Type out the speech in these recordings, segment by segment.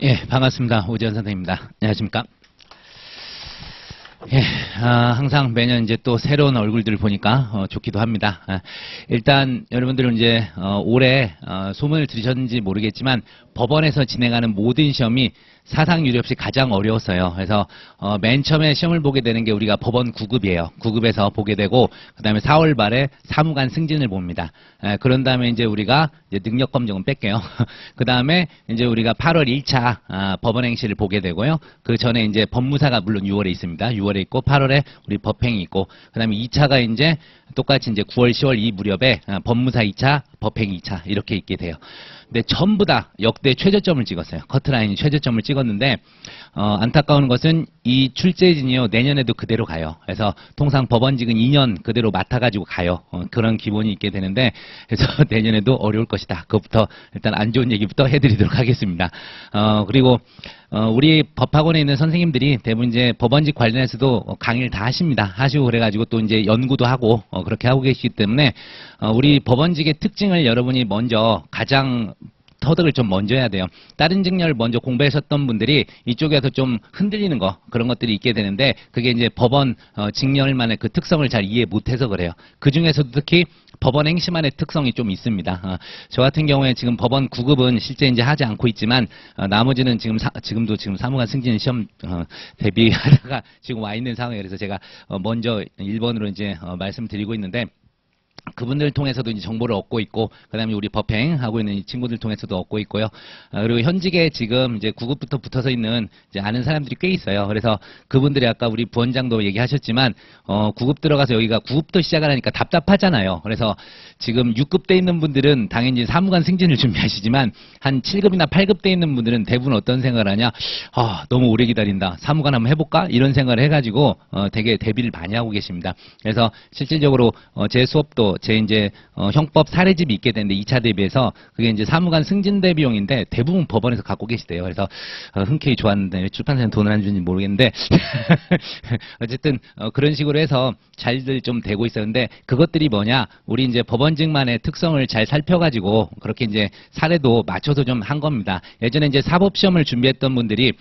예, 반갑습니다. 오지현 선생님입니다. 안녕하십니까? 예, 항상 매년 이제 또 새로운 얼굴들을 보니까 좋기도 합니다. 일단 여러분들은 이제 올해 소문을 들으셨는지 모르겠지만 법원에서 진행하는 모든 시험이 사상 유례 없이 가장 어려웠어요. 그래서 맨 처음에 시험을 보게 되는 게 우리가 법원 9급이에요. 9급에서 보게 되고 그 다음에 4월 말에 사무관 승진을 봅니다. 그런 다음에 이제 우리가 이제 능력 검정은 뺄게요. 그 다음에 이제 우리가 8월 1차 법원행시를 보게 되고요. 그 전에 이제 법무사가 물론 6월에 있습니다. 6월에 있고 8월에 우리 법행이 있고 그 다음에 2차가 이제 똑같이 이제 9월, 10월 이 무렵에 법무사 2차, 법행 2차 이렇게 있게 돼요. 근데 전부 다 역대 최저점을 찍었어요. 커트라인이 최저점을 찍었는데 안타까운 것은 이 출제진이요 내년에도 그대로 가요. 그래서 통상 법원직은 2년 그대로 맡아가지고 가요. 그런 기본이 있게 되는데 그래서 내년에도 어려울 것이다. 그것부터 일단 안 좋은 얘기부터 해드리도록 하겠습니다. 그리고 우리 법학원에 있는 선생님들이 대부분 이제 법원직 관련해서도 강의를 다 하십니다. 하시고 그래가지고 또 이제 연구도 하고 그렇게 하고 계시기 때문에 우리 법원직의 특징을 여러분이 먼저 가장 터득을 좀 먼저 해야 돼요. 다른 직렬을 먼저 공부하셨던 분들이 이쪽에서 좀 흔들리는 거 그런 것들이 있게 되는데 그게 이제 법원 직렬만의 그 특성을 잘 이해 못해서 그래요. 그 중에서도 특히 법원 행시만의 특성이 좀 있습니다. 저 같은 경우에 지금 법원 9급은 실제 이제 하지 않고 있지만 나머지는 지금도 사무관 승진 시험 대비하다가 지금 와 있는 상황이에요. 그래서 제가 먼저 1번으로 이제 말씀드리고 있는데. 그분들 통해서도 이제 정보를 얻고 있고, 그 다음에 우리 법행하고 있는 이 친구들 통해서도 얻고 있고요. 그리고 현직에 지금 이제 9급부터 붙어서 있는 이제 아는 사람들이 꽤 있어요. 그래서 그분들이 아까 우리 부원장도 얘기하셨지만, 9급 들어가서 여기가 9급부터 시작을 하니까 답답하잖아요. 그래서 지금 6급 때 있는 분들은 당연히 사무관 승진을 준비하시지만, 한 7급이나 8급 때 있는 분들은 대부분 어떤 생각을 하냐, 너무 오래 기다린다. 사무관 한번 해볼까? 이런 생각을 해가지고, 되게 대비를 많이 하고 계십니다. 그래서 실질적으로, 제 수업도 제 이제 형법 사례집이 있게 되는데 2차 대비해서 그게 이제 사무관 승진대 비용인데 대부분 법원에서 갖고 계시대요. 그래서 흔쾌히 좋았는데 출판사는 돈을 안 주는지 모르겠는데 어쨌든 그런 식으로 해서 잘들 좀 되고 있었는데 그것들이 뭐냐 우리 이제 법원직만의 특성을 잘 살펴가지고 그렇게 이제 사례도 맞춰서 좀 한 겁니다. 예전에 이제 사법시험을 준비했던 분들이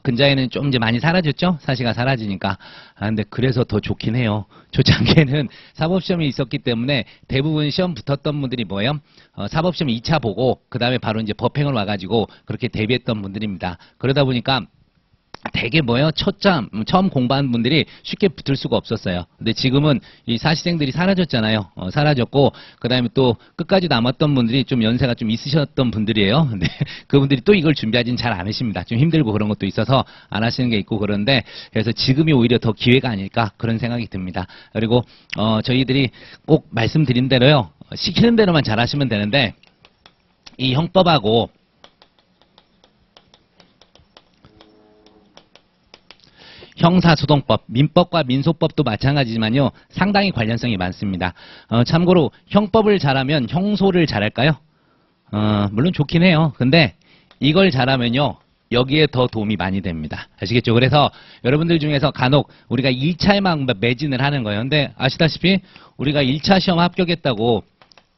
근자에는 좀 이제 많이 사라졌죠. 사시가 사라지니까. 근데 그래서 더 좋긴 해요. 좋지 않게는 사법시험이 있었기 때문에 대부분 시험 붙었던 분들이 뭐예요? 사법시험 2차 보고 그 다음에 바로 이제 법행을 와가지고 그렇게 대비했던 분들입니다. 그러다 보니까 되게 뭐예요? 처음 공부한 분들이 쉽게 붙을 수가 없었어요. 근데 지금은 이 사시생들이 사라졌잖아요. 사라졌고, 그 다음에 또 끝까지 남았던 분들이 좀 연세가 좀 있으셨던 분들이에요. 근데 그분들이 또 이걸 준비하진 잘 안 하십니다. 좀 힘들고 그런 것도 있어서 안 하시는 게 있고 그런데, 그래서 지금이 오히려 더 기회가 아닐까 그런 생각이 듭니다. 그리고, 저희들이 꼭 말씀드린 대로요. 시키는 대로만 잘 하시면 되는데, 이 형법하고 형사소송법, 민법과 민소법도 마찬가지지만요. 상당히 관련성이 많습니다. 참고로 형법을 잘하면 형소를 잘할까요? 물론 좋긴 해요. 근데 이걸 잘하면요. 여기에 더 도움이 많이 됩니다. 아시겠죠? 그래서 여러분들 중에서 간혹 우리가 1차에만 매진을 하는 거예요. 근데 아시다시피 우리가 1차 시험 합격했다고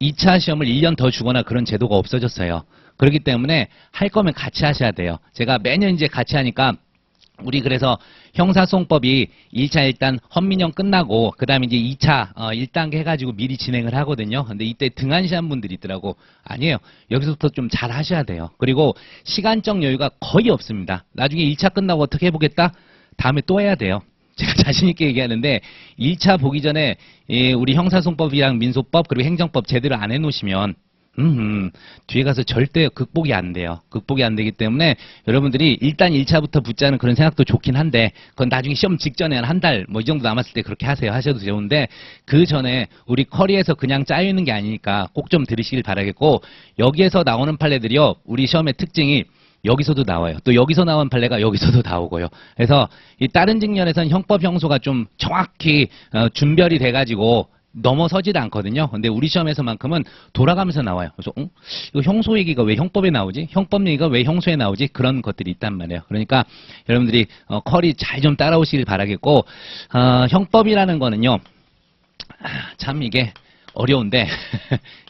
2차 시험을 1년 더 주거나 그런 제도가 없어졌어요. 그렇기 때문에 할 거면 같이 하셔야 돼요. 제가 매년 이제 같이 하니까 우리 그래서 형사소송법이 1차 일단 헌민형 끝나고 그 다음에 이제 2차 1단계 해가지고 미리 진행을 하거든요. 근데 이때 등한시한 분들이 있더라고. 아니에요. 여기서부터 좀 잘 하셔야 돼요. 그리고 시간적 여유가 거의 없습니다. 나중에 1차 끝나고 어떻게 해보겠다? 다음에 또 해야 돼요. 제가 자신 있게 얘기하는데 1차 보기 전에 우리 형사소송법이랑 민소법 그리고 행정법 제대로 안 해놓으시면 뒤에 가서 절대 극복이 안 돼요. 극복이 안 되기 때문에 여러분들이 일단 1차부터 붙자는 그런 생각도 좋긴 한데 그건 나중에 시험 직전에 한 달 뭐 이 정도 남았을 때 그렇게 하세요. 하셔도 좋은데 그 전에 우리 커리에서 그냥 짜여 있는 게 아니니까 꼭 좀 들으시길 바라겠고 여기에서 나오는 판례들이요. 우리 시험의 특징이 여기서도 나와요. 또 여기서 나온 판례가 여기서도 나오고요. 그래서 이 다른 직면에서는 형법 형소가 좀 정확히 준별이 돼가지고 넘어서질 않거든요. 근데 우리 시험에서만큼은 돌아가면서 나와요. 그래서 이거 형소 얘기가 왜 형법에 나오지? 형법 얘기가 왜 형소에 나오지? 그런 것들이 있단 말이에요. 그러니까 여러분들이 커리 잘 좀 따라오시길 바라겠고 형법이라는 거는요. 참 이게 어려운데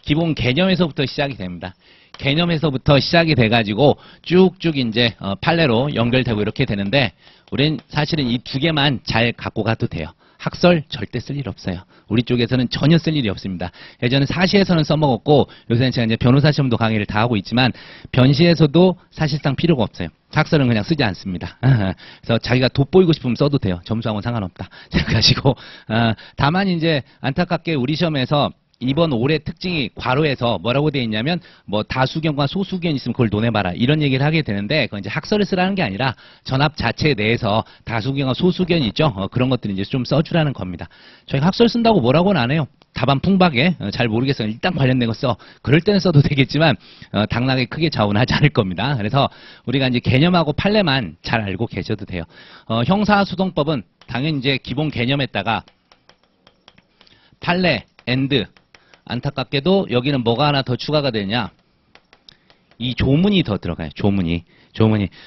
기본 개념에서부터 시작이 됩니다. 개념에서부터 시작이 돼가지고 쭉쭉 이제 판례로 연결되고 이렇게 되는데 우린 사실은 이 두 개만 잘 갖고 가도 돼요. 학설 절대 쓸 일 없어요. 우리 쪽에서는 전혀 쓸 일이 없습니다. 예전에 사시에서는 써먹었고 요새는 제가 이제 변호사 시험도 강의를 다 하고 있지만 변시에서도 사실상 필요가 없어요. 학설은 그냥 쓰지 않습니다. 그래서 자기가 돋보이고 싶으면 써도 돼요. 점수하고는 상관없다 생각하시고 다만 이제 안타깝게 우리 시험에서 이번 올해 특징이 괄호에서 뭐라고 되어 있냐면 뭐 다수견과 소수견 있으면 그걸 논해봐라 이런 얘기를 하게 되는데 그건 이제 학설을 쓰라는 게 아니라 전압 자체 내에서 다수견과 소수견이 있죠. 그런 것들을 이제 좀 써주라는 겁니다. 저희가 학설 쓴다고 뭐라고는 안 해요. 답안 풍박에 잘 모르겠어요. 일단 관련된 거 써. 그럴 때는 써도 되겠지만 당락에 크게 좌우하지 않을 겁니다. 그래서 우리가 이제 개념하고 판례만 잘 알고 계셔도 돼요. 형사소송법은 당연히 이제 기본 개념에다가 판례, 엔드 안타깝게도 여기는 뭐가 하나 더 추가가 되냐? 이 조문이 더 들어가요. 조문이.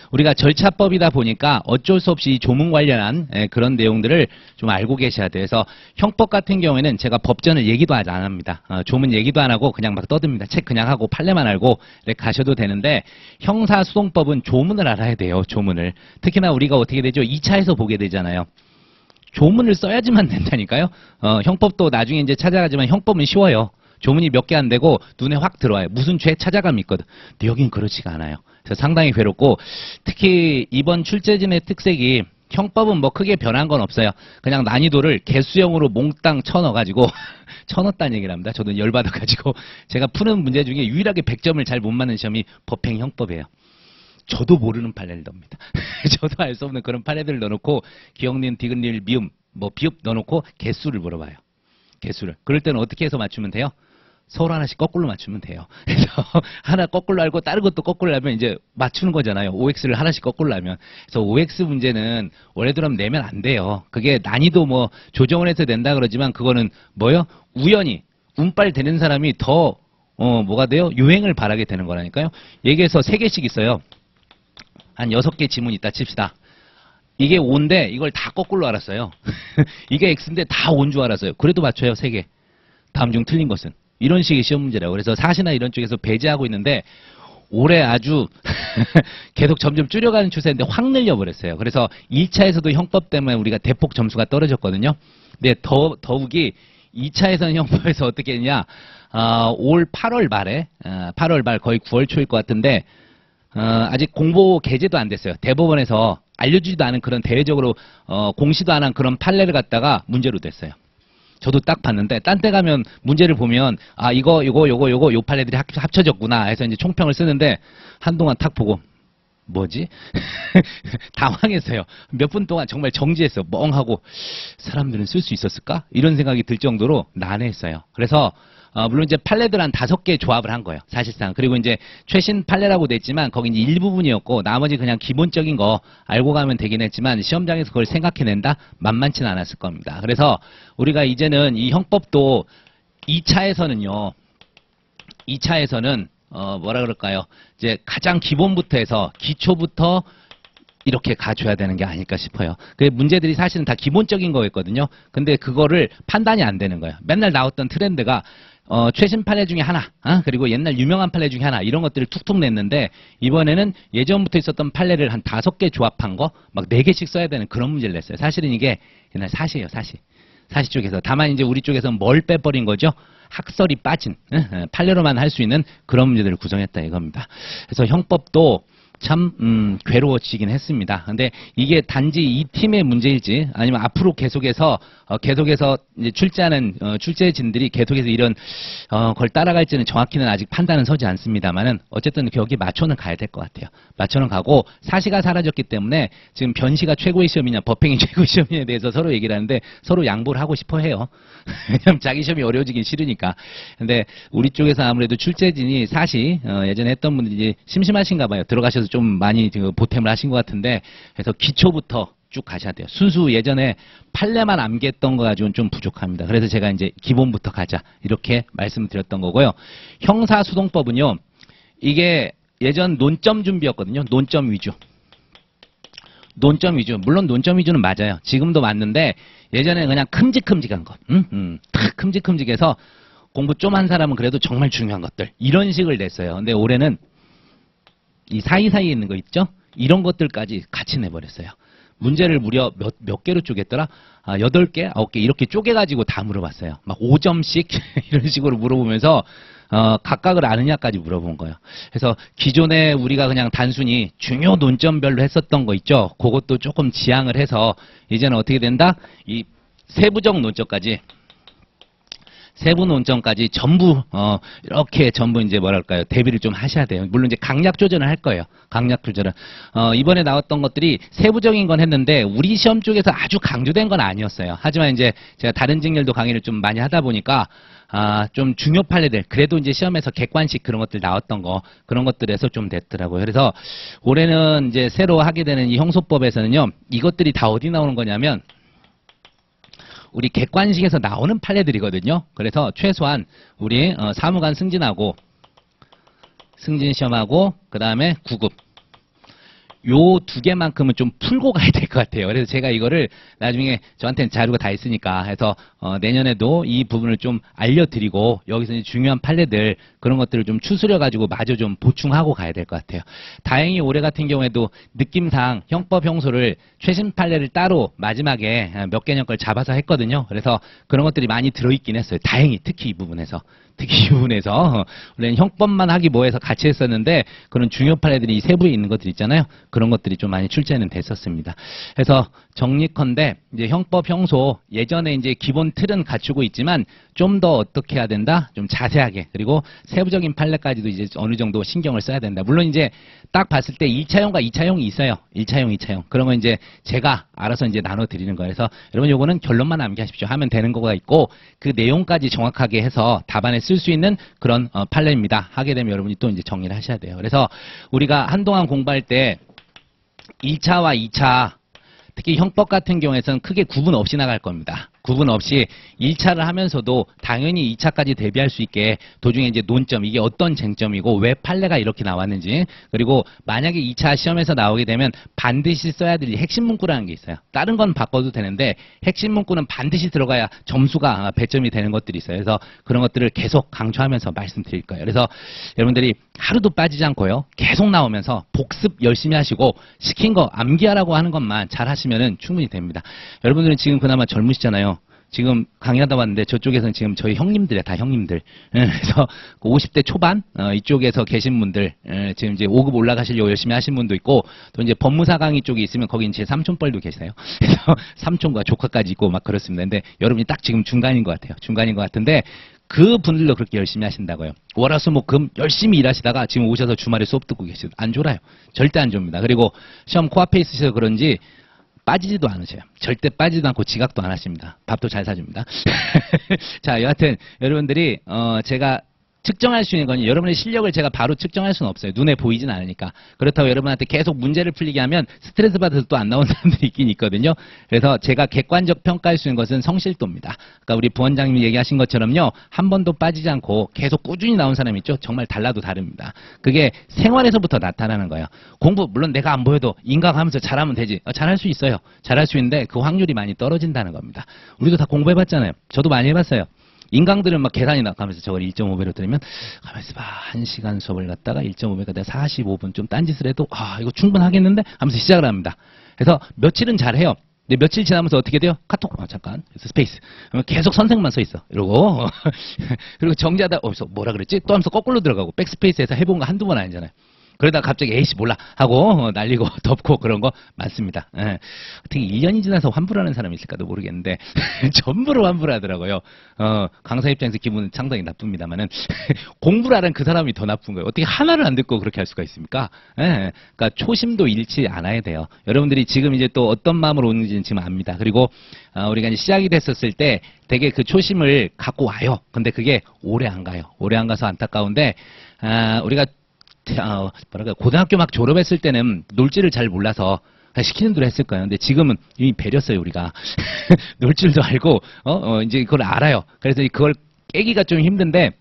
우리가 절차법이다 보니까 어쩔 수 없이 이 조문 관련한 그런 내용들을 좀 알고 계셔야 돼요. 그래서 형법 같은 경우에는 제가 법전을 얘기도 안 합니다. 조문 얘기도 안 하고 그냥 막 떠듭니다. 책 그냥 하고 판례만 알고 이렇게 가셔도 되는데 형사소송법은 조문을 알아야 돼요. 조문을. 특히나 우리가 어떻게 되죠? 2차에서 보게 되잖아요. 조문을 써야지만 된다니까요. 형법도 나중에 이제 찾아가지만 형법은 쉬워요. 조문이 몇 개 안 되고 눈에 확 들어와요. 무슨 죄 찾아감이 있거든. 근데 여긴 그렇지가 않아요. 그래서 상당히 괴롭고 특히 이번 출제진의 특색이 형법은 뭐 크게 변한 건 없어요. 그냥 난이도를 개수형으로 몽땅 쳐넣어가지고 쳐넣었다는 얘기를 합니다. 저도 열받아가지고 제가 푸는 문제 중에 유일하게 100점을 잘 못 맞는 시험이 법행 형법이에요. 저도 모르는 판례를 넣습니다. 저도 알 수 없는 그런 판례들을 넣어놓고 기억니은, 디귿니을, 미음, 뭐 비읍 넣어놓고 개수를 물어봐요. 개수를. 그럴 때는 어떻게 해서 맞추면 돼요? 서로 하나씩 거꾸로 맞추면 돼요. 그래서 하나 거꾸로 알고 다른 것도 거꾸로 알면 이제 맞추는 거잖아요. OX를 하나씩 거꾸로 알면. 그래서 OX 문제는 원래대로 하면 내면 안 돼요. 그게 난이도 뭐 조정을 해서 낸다 그러지만 그거는 뭐요? 우연히 운빨 되는 사람이 더 뭐가 돼요? 유행을 바라게 되는 거라니까요. 얘기해서 3개씩 있어요. 한 6개 지문이 있다 칩시다. 이게 5인데 이걸 다 거꾸로 알았어요. 이게 X인데 다 5인 줄 알았어요. 그래도 맞춰요. 3개. 다음 중 틀린 것은. 이런 식의 시험 문제라고. 그래서 사시나 이런 쪽에서 배제하고 있는데 올해 아주 계속 점점 줄여가는 추세인데 확 늘려버렸어요. 그래서 1차에서도 형법 때문에 우리가 대폭 점수가 떨어졌거든요. 근데 더욱이 2차에서는 형법에서 어떻게 했냐. 올 8월 말에 8월 말 거의 9월 초일 것 같은데 아직 공보 게재도 안 됐어요. 대법원에서 알려주지도 않은 그런 대외적으로 공시도 안 한 그런 판례를 갖다가 문제로 됐어요. 저도 딱 봤는데 딴 데 가면 문제를 보면 아 이거 요 판례들이 합쳐졌구나 해서 이제 총평을 쓰는데 한동안 탁 보고 뭐지? 당황했어요. 몇 분 동안 정말 정지했어요. 멍하고 사람들은 쓸 수 있었을까? 이런 생각이 들 정도로 난해했어요. 그래서 물론 이제 판례들 한 5개 조합을 한 거예요. 사실상. 그리고 이제 최신 판례라고 됐지만 거긴 일부분이었고 나머지 그냥 기본적인 거 알고 가면 되긴 했지만 시험장에서 그걸 생각해낸다? 만만치는 않았을 겁니다. 그래서 우리가 이제는 이 형법도 2차에서는요. 2차에서는 뭐라 그럴까요? 이제 가장 기본부터 해서 기초부터 이렇게 가줘야 되는 게 아닐까 싶어요. 그 문제들이 사실은 다 기본적인 거였거든요. 근데 그거를 판단이 안 되는 거예요. 맨날 나왔던 트렌드가 최신 판례 중에 하나, 그리고 옛날 유명한 판례 중에 하나 이런 것들을 툭툭 냈는데 이번에는 예전부터 있었던 판례를 한 5개 조합한 거 막 4개씩 써야 되는 그런 문제를 냈어요. 사실은 이게 옛날 사시예요, 사시. 사시 쪽에서. 다만 이제 우리 쪽에서는 뭘 빼버린 거죠? 학설이 빠진 판례로만 할 수 있는 그런 문제들을 구성했다 이겁니다. 그래서 형법도 참 괴로워지긴 했습니다. 근데 이게 단지 이 팀의 문제일지 아니면 앞으로 계속해서 이제 출제하는 출제진들이 계속해서 이런 걸 따라갈지는 정확히는 아직 판단은 서지 않습니다만은 어쨌든 여기 맞춰는 가야 될 것 같아요. 맞춰는 가고 사시가 사라졌기 때문에 지금 변시가 최고의 시험이냐 법행이 최고의 시험이냐에 대해서 서로 얘기를 하는데 서로 양보를 하고 싶어 해요. 왜냐면 자기 시험이 어려워지긴 싫으니까. 근데 우리 쪽에서 아무래도 출제진이 사시 예전에 했던 분들이 심심하신가 봐요. 들어가셔서 좀 많이 보탬을 하신 것 같은데 그래서 기초부터 쭉 가셔야 돼요. 순수 예전에 판례만 암기했던 거 가지고는 좀 부족합니다. 그래서 제가 이제 기본부터 가자 이렇게 말씀드렸던 거고요. 형사소송법은요. 이게 예전 논점 준비였거든요. 논점 위주. 논점 위주. 물론 논점 위주는 맞아요. 지금도 맞는데 예전에는 그냥 큼직큼직한 거. 큼직큼직해서 공부 좀 한 사람은 그래도 정말 중요한 것들 이런 식을 냈어요. 근데 올해는 이 사이사이에 있는 거 있죠? 이런 것들까지 같이 내버렸어요. 문제를 무려 몇 개로 쪼갰더라? 8개, 9개 이렇게 쪼개가지고 다 물어봤어요. 막 5점씩 이런 식으로 물어보면서 각각을 아느냐까지 물어본 거예요. 그래서 기존에 우리가 그냥 단순히 중요 논점별로 했었던 거 있죠? 그것도 조금 지양을 해서 이제는 어떻게 된다? 이 세부적 논점까지 세부 논점까지 전부 이렇게 전부 이제 뭐랄까요 대비를 좀 하셔야 돼요. 물론 이제 강약 조절을 할 거예요. 강약 조절은 이번에 나왔던 것들이 세부적인 건 했는데 우리 시험 쪽에서 아주 강조된 건 아니었어요. 하지만 이제 제가 다른 직렬도 강의를 좀 많이 하다 보니까 좀 중요 판례들 그래도 이제 시험에서 객관식 그런 것들 나왔던 거 그런 것들에서 좀 됐더라고요. 그래서 올해는 이제 새로 하게 되는 이 형소법에서는요 이것들이 다 어디 나오는 거냐면 우리 객관식에서 나오는 판례들이거든요. 그래서 최소한 우리 사무관 승진하고 승진 시험하고 그 다음에 9급 요 두 개만큼은 좀 풀고 가야 될 것 같아요. 그래서 제가 이거를 나중에 저한테는 자료가 다 있으니까 해서 내년에도 이 부분을 좀 알려드리고 여기서 이제 중요한 판례들 그런 것들을 좀 추스려 가지고 마저 좀 보충하고 가야 될 것 같아요. 다행히 올해 같은 경우에도 느낌상 형법 형소를 최신 판례를 따로 마지막에 몇 개년 걸 잡아서 했거든요. 그래서 그런 것들이 많이 들어있긴 했어요. 다행히 특히 이 부분에서. 특히 이 부분에서 원래는 형법만 하기 뭐해서 같이 했었는데 그런 중요 판례들이 세부에 있는 것들 있잖아요. 그런 것들이 좀 많이 출제는 됐었습니다. 그래서 정리컨대 이제 형법 형소 예전에 이제 기본 틀은 갖추고 있지만 좀 더 어떻게 해야 된다? 좀 자세하게 그리고 세부적인 판례까지도 이제 어느 정도 신경을 써야 된다. 물론 이제 딱 봤을 때 1차형과 2차형이 있어요. 1차형, 2차형. 그러면 이제 제가 알아서 이제 나눠 드리는 거예요. 그래서 여러분 요거는 결론만 암기하십시오. 하면 되는 거가 있고 그 내용까지 정확하게 해서 답안에 쓸 수 있는 그런 판례입니다. 하게 되면 여러분이 또 이제 정리를 하셔야 돼요. 그래서 우리가 한동안 공부할 때 1차와 2차 특히 형법 같은 경우에서는 크게 구분 없이 나갈 겁니다. 구분 없이 1차를 하면서도 당연히 2차까지 대비할 수 있게 도중에 이제 논점, 이게 어떤 쟁점이고 왜 판례가 이렇게 나왔는지 그리고 만약에 2차 시험에서 나오게 되면 반드시 써야 될 핵심 문구라는 게 있어요. 다른 건 바꿔도 되는데 핵심 문구는 반드시 들어가야 점수가 배점이 되는 것들이 있어요. 그래서 그런 것들을 계속 강조하면서 말씀드릴 거예요. 그래서 여러분들이 하루도 빠지지 않고요. 계속 나오면서 복습 열심히 하시고 시킨 거 암기하라고 하는 것만 잘 하시면은 충분히 됩니다. 여러분들은 지금 그나마 젊으시잖아요. 지금 강의하다 왔는데 저쪽에서는 지금 저희 형님들이야, 다 형님들. 그래서 50대 초반 이쪽에서 계신 분들 지금 이제 5급 올라가시려고 열심히 하신 분도 있고 또 이제 법무사 강의 쪽에 있으면 거기 제 삼촌뻘도 계세요. 그래서 삼촌과 조카까지 있고 막 그렇습니다. 근데 여러분이 딱 지금 중간인 것 같아요. 중간인 것 같은데 그 분들도 그렇게 열심히 하신다고요. 월화수목금 열심히 일하시다가 지금 오셔서 주말에 수업 듣고 계시죠. 안 졸아요. 절대 안 좁니다. 그리고 시험 코앞에 있으셔서 그런지 빠지지도 않으셔요. 절대 빠지지도 않고 지각도 안 하십니다. 밥도 잘 사줍니다. 자, 여하튼 여러분들이 제가 측정할 수 있는 건 여러분의 실력을 제가 바로 측정할 수는 없어요. 눈에 보이진 않으니까. 그렇다고 여러분한테 계속 문제를 풀리게 하면 스트레스 받아서 또 안 나오는 사람들이 있긴 있거든요. 그래서 제가 객관적 평가할 수 있는 것은 성실도입니다. 그러니까 우리 부원장님이 얘기하신 것처럼요. 한 번도 빠지지 않고 계속 꾸준히 나온 사람 있죠. 정말 달라도 다릅니다. 그게 생활에서부터 나타나는 거예요. 공부 물론 내가 안 보여도 인강하면서 잘하면 되지. 잘할 수 있어요. 잘할 수 있는데 그 확률이 많이 떨어진다는 겁니다. 우리도 다 공부해봤잖아요. 저도 많이 해봤어요. 인강들은 막 계산이 나가면서 저걸 1.5배로 들으면 가만있어 봐. 1시간 수업을 갖다가 1.5배가 내가 45분 좀 딴짓을 해도 이거 충분하겠는데? 하면서 시작을 합니다. 그래서 며칠은 잘해요. 근데 며칠 지나면서 어떻게 돼요? 카톡 잠깐 그래서 스페이스 그러면 계속 선생만 서 있어 이러고 그리고 정지하다 뭐라 그랬지? 또 하면서 거꾸로 들어가고 백스페이스에서 해본 거 한두 번 아니잖아요. 그러다가 갑자기 에이씨 몰라 하고 날리고 덮고 그런 거 많습니다. 예. 어떻게 1년이 지나서 환불하는 사람이 있을까도 모르겠는데 전부를 환불하더라고요. 강사 입장에서 기분은 상당히 나쁩니다만은 공부를 하는 그 사람이 더 나쁜 거예요. 어떻게 하나를 안 듣고 그렇게 할 수가 있습니까? 예. 그러니까 초심도 잃지 않아야 돼요. 여러분들이 지금 이제 또 어떤 마음으로 오는지는 지금 압니다. 그리고 우리가 이제 시작이 됐었을 때 되게 그 초심을 갖고 와요. 근데 그게 오래 안 가요. 오래 안 가서 안타까운데 우리가 고등학교 막 졸업했을 때는 놀지를 잘 몰라서 시키는 대로 했을 거예요. 근데 지금은 이미 배렸어요, 우리가. 놀 줄도 알고, 이제 그걸 알아요. 그래서 그걸 깨기가 좀 힘든데,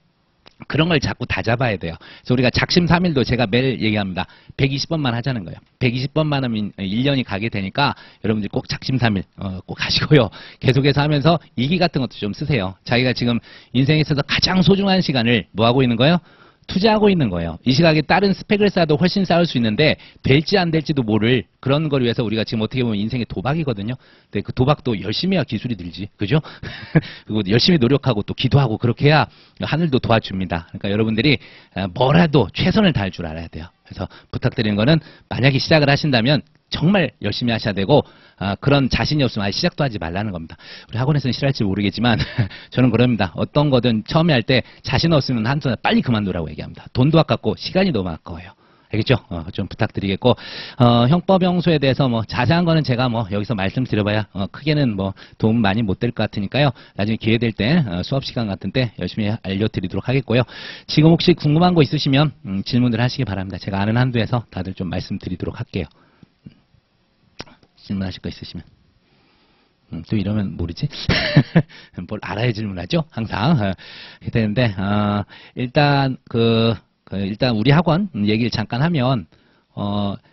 그런 걸 자꾸 다 잡아야 돼요. 그래서 우리가 작심삼일도 제가 매일 얘기합니다. 120번만 하자는 거예요. 120번만 하면 1년이 가게 되니까 여러분들 꼭 작심삼일 꼭 하시고요. 계속해서 하면서 일기 같은 것도 좀 쓰세요. 자기가 지금 인생에 있어서 가장 소중한 시간을 뭐 하고 있는 거예요? 투자하고 있는 거예요. 이 시각에 다른 스펙을 쌓아도 훨씬 쌓을 수 있는데 될지 안 될지도 모를 그런 걸 위해서 우리가 지금 어떻게 보면 인생의 도박이거든요. 근데 그 도박도 열심히 해야 기술이 늘지. 그죠? 그리고 열심히 노력하고 또 기도하고 그렇게 해야 하늘도 도와줍니다. 그러니까 여러분들이 뭐라도 최선을 다할 줄 알아야 돼요. 그래서 부탁드리는 거는 만약에 시작을 하신다면 정말 열심히 하셔야 되고 그런 자신이 없으면 아예 시작도 하지 말라는 겁니다. 우리 학원에서는 싫어할지 모르겠지만 저는 그럽니다. 어떤 거든 처음에 할 때 자신 없으면 한 손에 빨리 그만두라고 얘기합니다. 돈도 아깝고 시간이 너무 아까워요. 알겠죠? 좀 부탁드리겠고 형법 형소에 대해서 뭐 자세한 거는 제가 뭐 여기서 말씀드려봐야 크게는 뭐 도움 많이 못 될 것 같으니까요. 나중에 기회 될 때 수업 시간 같은 때 열심히 알려드리도록 하겠고요. 지금 혹시 궁금한 거 있으시면 질문들 하시기 바랍니다. 제가 아는 한도에서 다들 좀 말씀드리도록 할게요. 질문하실 거 있으시면. 또 이러면 모르지? 뭘 알아야 질문하죠? 항상. 되는데, 일단, 일단 우리 학원 얘기를 잠깐 하면,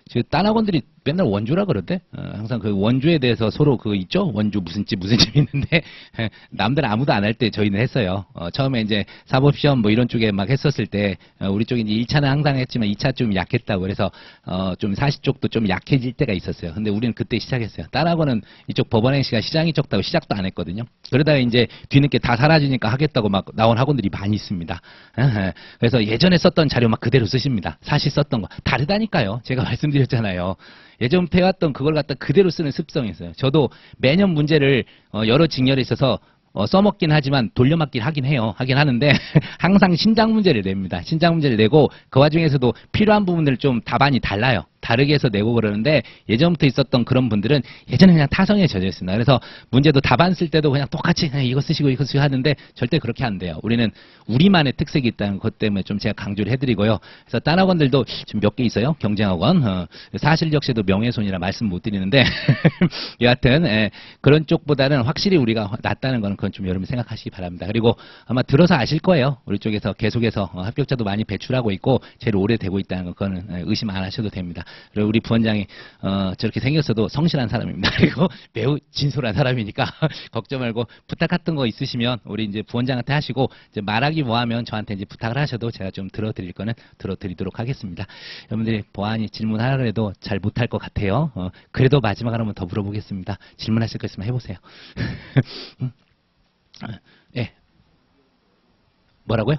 지금 딴 학원들이 맨날 원조라 그러대. 항상 그 원조에 대해서 서로 그거 있죠? 원조 무슨 집 있는데 남들 아무도 안 할 때 저희는 했어요. 처음에 이제 사법시험 뭐 이런 쪽에 막 했었을 때 우리 쪽이 이제 1차는 항상 했지만 2차 좀 약했다고 그래서 좀 사시 쪽도 좀 약해질 때가 있었어요. 근데 우리는 그때 시작했어요. 딴 학원은 이쪽 법원행시가 시장이 적다고 시작도 안 했거든요. 그러다가 이제 뒤늦게 다 사라지니까 하겠다고 막 나온 학원들이 많이 있습니다. 그래서 예전에 썼던 자료 막 그대로 쓰십니다. 사실 썼던 거 다르다니까요. 제가 말씀드렸잖아요. 예전부터 해왔던 그걸 갖다 그대로 쓰는 습성이 있어요. 저도 매년 문제를 여러 직렬에 있어서 써먹긴 하지만 돌려막긴 하긴 해요. 하긴 하는데 항상 신작 문제를 냅니다. 신작 문제를 내고 그 와중에서도 필요한 부분들을 좀 답안이 달라요. 다르게 해서 내고 그러는데 예전부터 있었던 그런 분들은 예전에 그냥 타성에 젖어 있습니다. 그래서 문제도 답안 쓸 때도 그냥 똑같이 그냥 이거 쓰시고 이거 쓰시고 하는데 절대 그렇게 안 돼요. 우리는 우리만의 특색이 있다는 것 때문에 좀 제가 강조를 해드리고요. 그래서 딴 학원들도 지금 몇 개 있어요. 경쟁학원. 사실 역시도 명예훼손이라 말씀 못 드리는데 여하튼 그런 쪽보다는 확실히 우리가 낫다는 거는 그건 좀 여러분 생각하시기 바랍니다. 그리고 아마 들어서 아실 거예요. 우리 쪽에서 계속해서 합격자도 많이 배출하고 있고 제일 오래 되고 있다는 거 그거는 의심 안 하셔도 됩니다. 그리고 우리 부원장이 저렇게 생겼어도 성실한 사람입니다. 그리고 매우 진솔한 사람이니까 걱정 말고 부탁 같은 거 있으시면 우리 이제 부원장한테 하시고 이제 말하기 뭐하면 저한테 이제 부탁을 하셔도 제가 좀 들어드릴 거는 들어드리도록 하겠습니다. 여러분들이 보안이 질문하라 그래도 잘 못할 것 같아요. 그래도 마지막으로 한번 더 물어보겠습니다. 질문하실 거 있으면 해보세요. 예. 뭐라고요?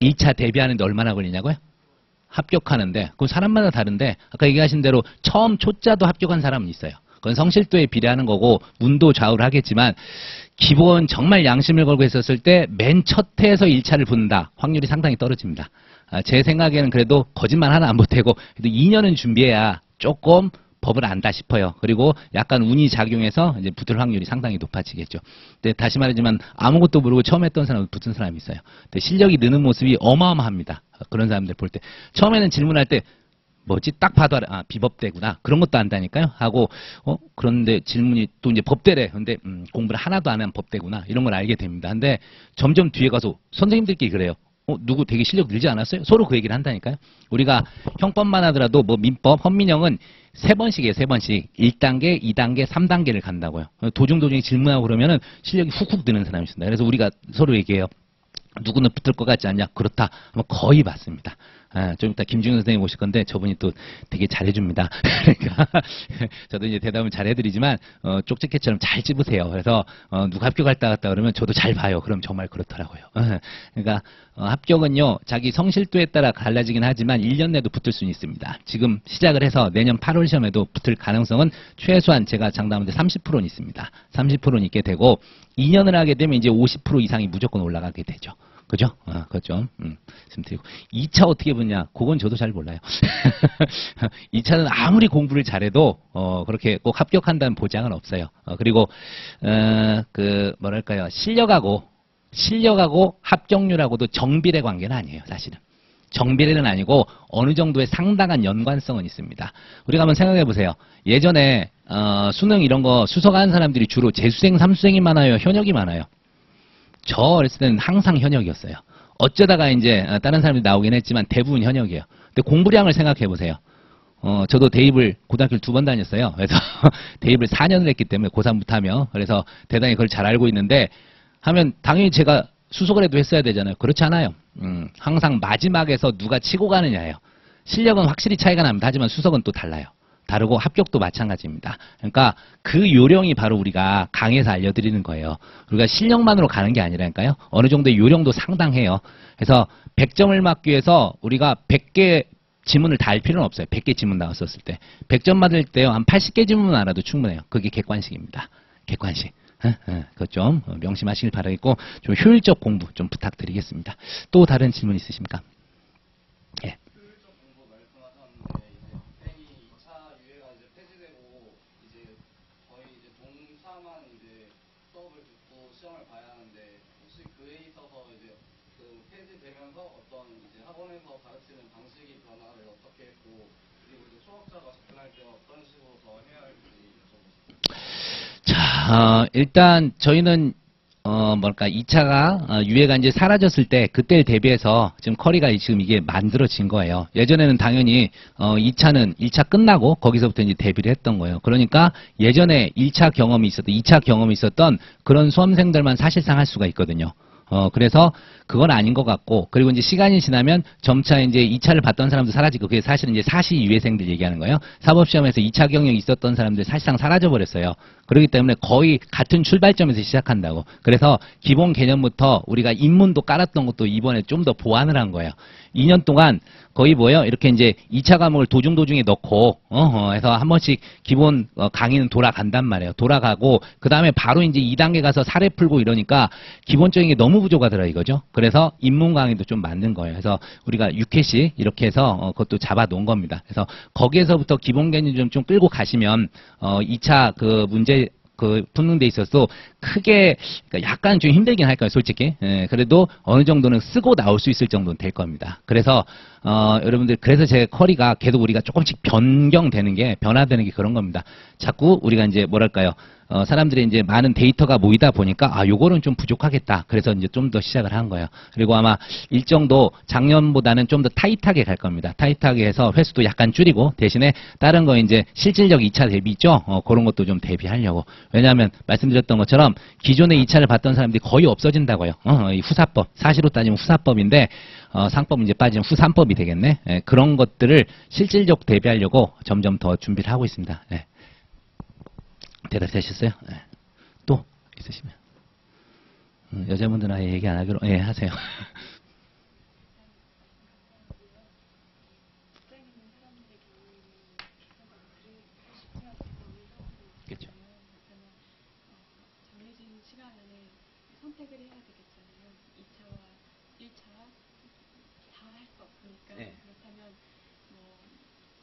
2차 대비하는데 얼마나 걸리냐고요? 합격하는데 그건 사람마다 다른데 아까 얘기하신 대로 처음 초짜도 합격한 사람은 있어요. 그건 성실도에 비례하는 거고 운도 좌우를 하겠지만 기본 정말 양심을 걸고 했었을 때 맨 첫 해에서 1차를 붙는다. 확률이 상당히 떨어집니다. 제 생각에는 그래도 거짓말 하나 안 보태고 그래도 2년은 준비해야 조금 법을 안다 싶어요. 그리고 약간 운이 작용해서 이제 붙을 확률이 상당히 높아지겠죠. 근데 다시 말하지만 아무것도 모르고 처음 했던 사람은 붙은 사람이 있어요. 근데 실력이 느는 모습이 어마어마합니다. 그런 사람들 볼 때. 처음에는 질문할 때 뭐지? 딱 봐도 알아. 비법대구나. 그런 것도 안다니까요. 하고 그런데 질문이 또 이제 법대래. 근데 공부를 하나도 안 한 법대구나. 이런 걸 알게 됩니다. 근데 점점 뒤에 가서 선생님들끼리 그래요. 누구 되게 실력 늘지 않았어요? 서로 그 얘기를 한다니까요. 우리가 형법만 하더라도 뭐 민법, 헌민형은 3번씩이에요. 3번씩. 1단계, 2단계, 3단계를 간다고요. 도중도중에 질문하고 그러면은 실력이 훅훅 느는 사람이 있습니다. 그래서 우리가 서로 얘기해요. 누구는 붙을 것 같지 않냐? 그렇다. 하면 거의 맞습니다. 좀 이따 김중현 선생님 오실 건데 저분이 또 되게 잘해줍니다. 그러니까 저도 이제 대답을 잘 해드리지만 쪽집게처럼 잘 찝으세요. 그래서 누가 합격할다 갔다 그러면 저도 잘 봐요. 그럼 정말 그렇더라고요. 그러니까 합격은요 자기 성실도에 따라 달라지긴 하지만 1년 내도 붙을 수는 있습니다. 지금 시작을 해서 내년 8월 시험에도 붙을 가능성은 최소한 제가 장담하는데 30%는 있습니다. 30%는 있게 되고 2년을 하게 되면 이제 50% 이상이 무조건 올라가게 되죠. 그죠? 그것 좀, 말씀드리고. 2차 어떻게 붙냐? 그건 저도 잘 몰라요. 2차는 아무리 공부를 잘해도, 그렇게 꼭 합격한다는 보장은 없어요. 그리고, 뭐랄까요. 실력하고 합격률하고도 정비례 관계는 아니에요, 사실은. 정비례는 아니고, 어느 정도의 상당한 연관성은 있습니다. 우리가 한번 생각해 보세요. 예전에, 수능 이런 거 수석하는 사람들이 주로 재수생, 삼수생이 많아요? 현역이 많아요? 저 어렸을 때는 항상 현역이었어요. 어쩌다가 이제 다른 사람들이 나오긴 했지만 대부분 현역이에요. 근데 공부량을 생각해 보세요. 저도 대입을 고등학교를 2번 다녔어요. 그래서 대입을 4년을 했기 때문에 고3부터 하며 그래서 대단히 그걸 잘 알고 있는데 하면 당연히 제가 수석을 해도 했어야 되잖아요. 그렇지 않아요. 항상 마지막에서 누가 치고 가느냐예요. 실력은 확실히 차이가 납니다. 하지만 수석은 또 달라요. 다르고 합격도 마찬가지입니다. 그러니까 그 요령이 바로 우리가 강의에서 알려드리는 거예요. 우리가 실력만으로 가는 게 아니라니까요. 어느 정도의 요령도 상당해요. 그래서 100점을 맞기 위해서 우리가 100개 지문을 다 할 필요는 없어요. 100개 지문 나왔었을 때. 100점 받을 때요. 한 80개 지문만 알아도 충분해요. 그게 객관식입니다. 객관식. 그것 좀 명심하시길 바라겠고 좀 효율적 공부 좀 부탁드리겠습니다. 또 다른 질문 있으십니까? 예. 효율적 공부 말씀하셨는데 이제 펜이 2차 유예가 이제 폐지되고 이제 거의 이제 동차만 이제 수업을 듣고 시험을 봐야 하는데 혹시 그에 있어서 이제 그 폐지되면서 어떤 이제 학원에서 가르치는 방식이 변화를 어떻게 했고 그리고 이제 수업자가 접근할 때 어떤 식으로 더 해야 할지 여쭤보겠습니다. 자, 일단 저희는 2차가 유예가 이제 사라졌을 때 그때를 대비해서 지금 커리가 지금 이게 만들어진 거예요. 예전에는 당연히 2차는 1차 끝나고 거기서부터 이제 대비를 했던 거예요. 그러니까 예전에 1차 경험이 있었던 2차 경험이 있었던 그런 수험생들만 사실상 할 수가 있거든요. 그래서 그건 아닌 것 같고, 그리고 이제 시간이 지나면 점차 이제 2차를 봤던 사람도 사라지고, 그게 사실은 이제 사시 유예생들 얘기하는 거예요. 사법시험에서 2차 경력이 있었던 사람들 사실상 사라져버렸어요. 그렇기 때문에 거의 같은 출발점에서 시작한다고. 그래서 기본 개념부터 우리가 입문도 깔았던 것도 이번에 좀 더 보완을 한 거예요. 2년 동안 거의 뭐예요? 이렇게 이제 2차 과목을 도중도중에 넣고, 해서 한 번씩 기본 강의는 돌아간단 말이에요. 돌아가고, 그 다음에 바로 이제 2단계 가서 사례 풀고 이러니까 기본적인 게 너무 부족하더라 이거죠. 그래서 입문 강의도 좀 만든 거예요. 그래서 우리가 6회씩 이렇게 해서 그것도 잡아 놓은 겁니다. 그래서 거기에서부터 기본 개념 좀 끌고 가시면, 2차 그 문제 푸는 데 있어서 크게 그러니까 약간 좀 힘들긴 할 거예요, 솔직히. 예, 그래도 어느 정도는 쓰고 나올 수 있을 정도는 될 겁니다. 그래서 여러분들 그래서 제 커리가 계속 우리가 조금씩 변경되는 게 변화되는 게 그런 겁니다. 자꾸 우리가 이제 뭐랄까요? 사람들이 이제 많은 데이터가 모이다 보니까 요거는 좀 부족하겠다. 그래서 이제 좀 더 시작을 한 거예요. 그리고 아마 일정도 작년보다는 좀 더 타이트하게 갈 겁니다. 타이트하게 해서 횟수도 약간 줄이고 대신에 다른 거 이제 실질적 2차 대비 있죠? 그런 것도 좀 대비하려고. 왜냐하면 말씀드렸던 것처럼 기존에 2차를 봤던 사람들이 거의 없어진다고요. 이 후사법, 사시로 따지면 후사법인데 상법 이제 빠지면 후삼법이 되겠네. 예, 그런 것들을 실질적 대비하려고 점점 더 준비를 하고 있습니다. 예. 대답되셨어요? 네. 또 있으시면 여자분들은 아예 얘기 안 하기로 하세요. 그렇죠. 정해진 시간 안에 선택을 해야 되겠잖아요. 2차와 1차 다 할 수 없으니까. 네. 그렇다면 뭐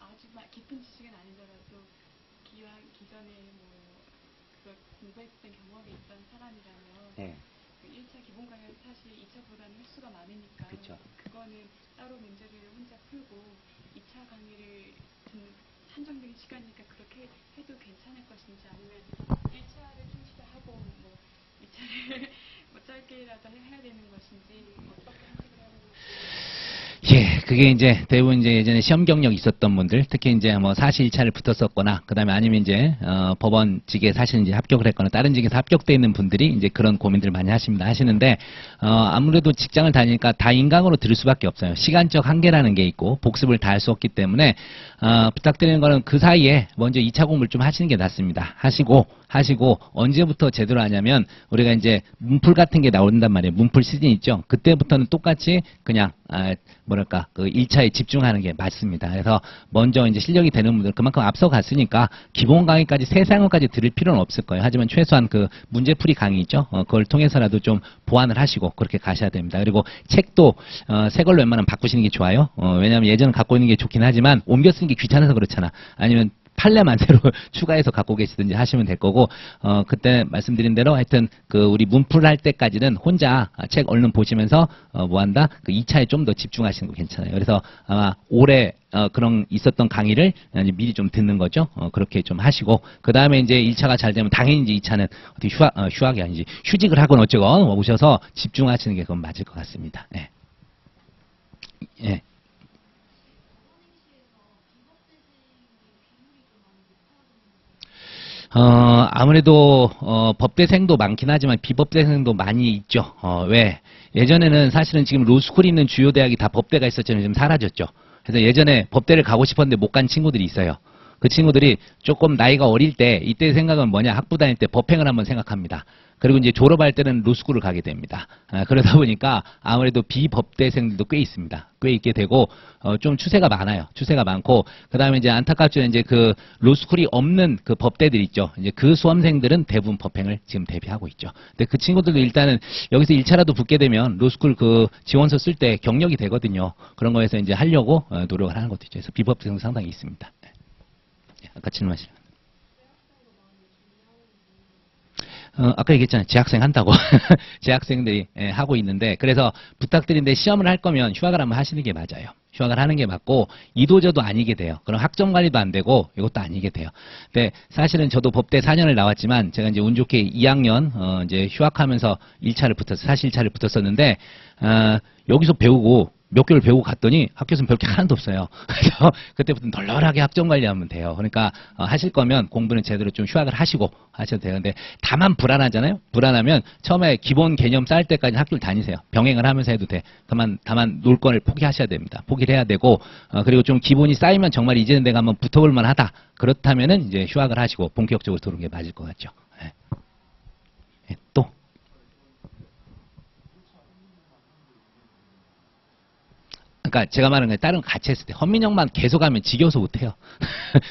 아주 깊은 지식은 아니더라도 기존에 그걸 공부했던 경험이 있던 사람이라면 네. 그 1차 기본 강의는 사실 2차보다는 횟수가 많으니까 그쵸. 그거는 따로 문제를 혼자 풀고 2차 강의를 듣는 한정된 시간이니까 그렇게 해도 괜찮을 것인지 아니면 1차를 충실히 하고 뭐 2차를 뭐 짧게라도 해야 되는 것인지 어떻게 선택을 해야 되는 것인지. 예, 그게 이제 대부분 이제 예전에 시험 경력 있었던 분들, 특히 이제 뭐 사시 1차를 붙었었거나, 그 다음에 아니면 이제, 법원직에 사실 이제 합격을 했거나, 다른 직에서 합격돼 있는 분들이 이제 그런 고민들을 많이 하시는데, 아무래도 직장을 다니니까 다 인강으로 들을 수밖에 없어요. 시간적 한계라는 게 있고, 복습을 다 할 수 없기 때문에, 부탁드리는 거는 그 사이에 먼저 2차 공부를 좀 하시는 게 낫습니다. 하시고 언제부터 제대로 하냐면 우리가 이제 문풀 같은 게 나온단 말이에요. 문풀 시즌 있죠. 그때부터는 똑같이 그냥 뭐랄까 그 1차에 집중하는 게 맞습니다. 그래서 먼저 이제 실력이 되는 분들 그만큼 앞서 갔으니까 기본 강의까지 세상어까지 들을 필요는 없을 거예요. 하지만 최소한 그 문제풀이 강의 있죠. 그걸 통해서라도 좀 보완을 하시고 그렇게 가셔야 됩니다. 그리고 책도 새 걸로 웬만하면 바꾸시는 게 좋아요. 왜냐하면 예전 갖고 있는 게 좋긴 하지만 옮겨 쓰는 게 귀찮아서 그렇잖아. 아니면 판례만 새로 추가해서 갖고 계시든지 하시면 될 거고, 그때 말씀드린 대로 하여튼 그 우리 문풀 할 때까지는 혼자 책 얼른 보시면서 뭐 한다? 그 2차에 좀 더 집중하시는 거 괜찮아요. 그래서 아마 올해 그런 있었던 강의를 미리 좀 듣는 거죠. 그렇게 좀 하시고, 그 다음에 이제 1차가 잘 되면 당연히 이제 2차는 어떻게 휴학이 아니지 휴직을 하건 어쩌건 오셔서 집중하시는 게 그건 맞을 것 같습니다. 네. 예. 아무래도 법대생도 많긴 하지만 비법대생도 많이 있죠. 왜? 예전에는 사실은 지금 로스쿨이 있는 주요 대학이 다 법대가 있었잖아요. 지금 사라졌죠. 그래서 예전에 법대를 가고 싶었는데 못 간 친구들이 있어요. 그 친구들이 조금 나이가 어릴 때 이때 생각은 뭐냐? 학부 다닐 때 법행을 한번 생각합니다. 그리고 이제 졸업할 때는 로스쿨을 가게 됩니다. 그러다 보니까 아무래도 비법대생들도 꽤 있습니다. 꽤 있게 되고 좀 추세가 많아요. 추세가 많고 그다음에 이제 안타깝지만 이제 그 로스쿨이 없는 그 법대들 있죠. 이제 그 수험생들은 대부분 법행을 지금 대비하고 있죠. 근데 그 친구들도 일단은 여기서 1차라도 붙게 되면 로스쿨 그 지원서 쓸 때 경력이 되거든요. 그런 거에서 이제 하려고 노력을 하는 것도 있죠. 그래서 비법대생 상당히 있습니다. 아까 질문하시는. 아까 얘기했잖아요. 재학생 한다고. 재학생들이 하고 있는데 그래서 부탁드리는데 시험을 할 거면 휴학을 한번 하시는 게 맞아요. 휴학을 하는 게 맞고 이도저도 아니게 돼요. 그럼 학점 관리도 안 되고 이것도 아니게 돼요. 근데 사실은 저도 법대 4년을 나왔지만 제가 이제 운 좋게 2학년 이제 휴학하면서 1차를 붙었어. 사실 1차를 붙었었는데 여기서 배우고 몇 개월 배우고 갔더니 학교에서는 별 게 하나도 없어요. 그래서 그때부터 널널하게 학점 관리하면 돼요. 그러니까 하실 거면 공부는 제대로 좀 휴학을 하시고 하셔도 돼요. 근데 다만 불안하잖아요. 불안하면 처음에 기본 개념 쌓을 때까지 학교를 다니세요. 병행을 하면서 해도 돼. 다만 놀 거를 포기하셔야 됩니다. 포기를 해야 되고 그리고 좀 기본이 쌓이면 정말 이제는 내가 한번 붙어볼 만하다. 그렇다면은 이제 휴학을 하시고 본격적으로 들어오는 게 맞을 것 같죠. 네. 네, 또. 그러니까 제가 말하는 건 다른 거 같이 했을 때 헌민형만 계속 하면 지겨워서 못해요.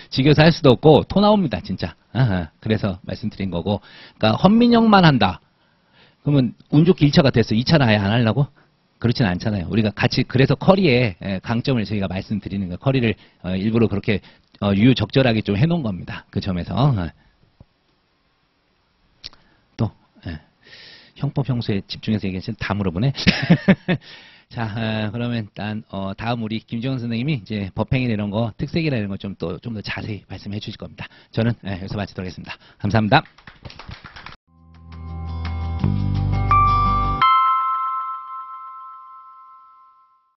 지겨워서 할 수도 없고 토 나옵니다 진짜. 그래서 말씀드린 거고 그러니까 헌민형만 한다. 그러면 운 좋게 1차가 됐어. 2차는 아예 안 하려고? 그렇지는 않잖아요. 우리가 같이 그래서 커리의 강점을 저희가 말씀드리는 거예요. 커리를 일부러 그렇게 유유적절하게 좀 해놓은 겁니다. 그 점에서. 또 형법 형수에 집중해서 얘기하시면 다 물어보네. 자, 그러면 일단 다음 우리 김지원 선생님이 이제 법행이나 이런 거 특색이나 이런 거 좀 더 자세히 말씀해 주실 겁니다. 저는 여기서 마치도록 하겠습니다. 감사합니다.